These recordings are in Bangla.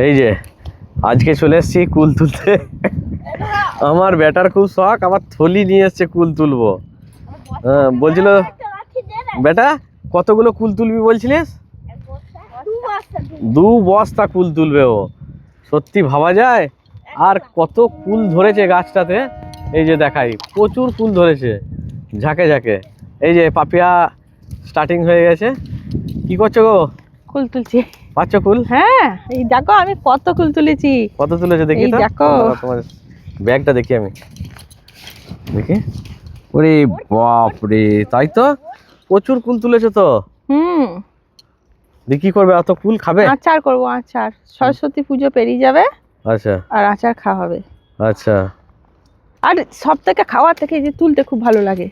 এই যে আজকে চলে এসেছি কুল তুলতে। আমার বেটার খুব শখ, আমার থলি নিয়ে এসছে কুল তুলবো। বলছিল বেটা কতগুলো কুল তুলবি বলছিলিস? 2 বস্তা কুল তুলবে ও। সত্যি ভাবা যায়? আর কত কুল ধরেছে গাছটাতে, এই যে দেখাই প্রচুর কুল ধরেছে ঝাঁকে ঝাঁকে। এই যে পাপিয়া স্টার্টিং হয়ে গেছে। কি করছো গো? কুল তুলছি। পাচ্ছ কুল? হ্যাঁ, এই দেখো আমি কত কুল তুলেছি। কত তুলেছো দেখি তো। দেখো তোমার ব্যাগটা দেখি, আমি দেখি। ওরে বাপ রে, তাই তো প্রচুর কুল তুলেছো তো। দেখি করবে এত কুল? খাবে? আচার করব, আচার। সরস্বতী পুজো পেরিয়ে যাবে, আচ্ছা, আর আচার খাওয়া হবে। আচ্ছা। আর সব থেকে খাওয়ার থেকে যে তুলতে খুব ভালো লাগে।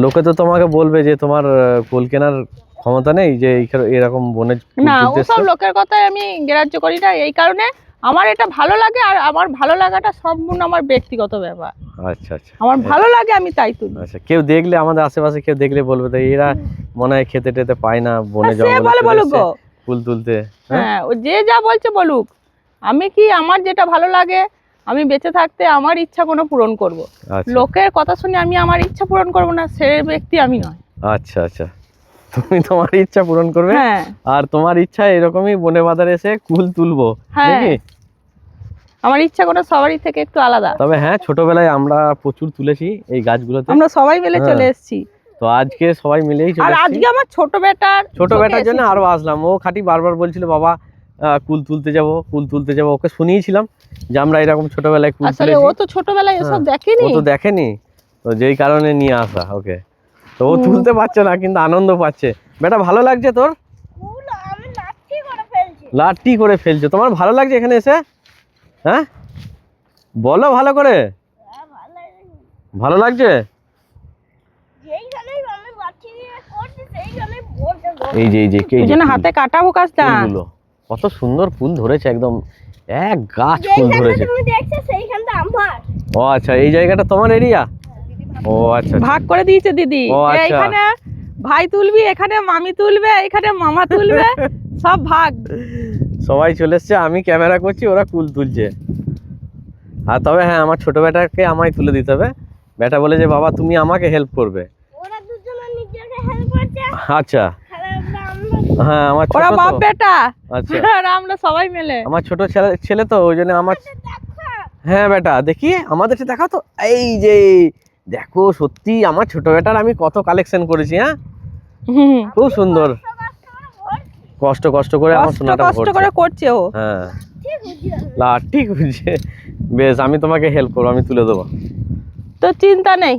লোকে তো তোমাকে বলবে যে তোমার কুল কেনার ক্ষমতা নেই, যে এরকম বনে না, ওসব লোকের কথাই আমি গ্রাহ্য করি না। এই কারণে আমার এটা ভালো লাগে, আর আমার ভালো লাগাটা সম্পূর্ণ আমার ব্যক্তিগত ব্যাপার। আচ্ছা আচ্ছা, আমার ভালো লাগে আমি তাই তুলি। আচ্ছা, কেউ দেখলে আমাদের আশেপাশে কেউ দেখলে বলবে তো এরা মনে হয় খেতে টেতে পায় না, বনে জঙ্গলে বলুক ফুল তুলতে। হ্যাঁ, ও যে যা বলছে বলুক। আমি কি আমার যেটা ভালো লাগে, আমি বেঁচে থাকতে আমার ইচ্ছা কোনো পূরণ করব। লোকের কথা শুনে আমি আমার ইচ্ছা পূরণ করব না, সে ব্যক্তি আমি নয়। আচ্ছা আচ্ছা, তুমি তোমার ইচ্ছা পূরণ করবে। হ্যাঁ, আর তোমার ইচ্ছা এরকমই বনে বাজারে এসে কুল তুলবো নাকি? আমার ইচ্ছা কোনো সবারই থেকে একটু আলাদা। তবে হ্যাঁ, ছোটবেলায় আমরা প্রচুর তুলেছি এই গাছগুলোতে, আমরা সবাই মিলে চলে এসেছি। তো আজকে সবাই মিলেই চলে এসেছি। আর আজকে আমার ছোট বেটার জন্য আরো আসলাম। ও খাটি বারবার বলছিল বাবা কুল তুলতে যাব, কুল তুলতে যাব। ওকে শুনিয়েছিলাম যে আমরা এরকম ছোটবেলায় কুল তুলেছি। আসলে ও তো ছোটবেলায় এসব দেখেনি, ও তো দেখেনি, তো যেই কারণে নিয়ে আসা ওকে। তো ও তুলতে পারছে না, কিন্তু আনন্দ পাচ্ছে। বেটা ভালো লাগছে তোর? লাঠি করে ফেলছো, তোমার ভালো লাগছে এখানে এসে? হ্যাঁ বলো ভালো করে, ভালো লাগছে? এই যে হাতে কাটাবো কাজটা। কত সুন্দর ফুল ধরেছে, একদম এক গাছ ফুল ধরেছে। ও আচ্ছা, এই জায়গাটা তোমার এরিয়া? ও আচ্ছা, ভাগ করে দিয়েছে দিদি। এখানে ভাই তুলবি, এখানে মামি তুলবে, এখানে মামা তুলবে, সব ভাগ। সবাই চলে এসছে, আমি ক্যামেরা করছি, ওরা কুল তুলছে। আর তবে হ্যাঁ, আমার ছোট বেটাকে আমায় তুলে দিতে হবে। বেটা বলে যে বাবা তুমি আমাকে হেল্প করবে। আচ্ছা, হ্যাঁ আমার ছোট বাপ বেটা। আচ্ছা, আমরা সবাই মিলে। আমার ছোট ছেলে তো, ওই জন্য আমার। হ্যাঁ বেটা দেখি আমাদের দেখাও তো। এই যে দেখো, সত্যি আমার ছোট বেটার আমি কত কালেকশন করেছি। হ্যাঁ, খুব সুন্দর। কষ্ট করে আমার সোনাটা কষ্ট করে করছে ও। হ্যাঁ, লাঠি খুঁজছে। বেশ, আমি তোমাকে হেল্প করবো, আমি তুলে দেবো, তো চিন্তা নেই।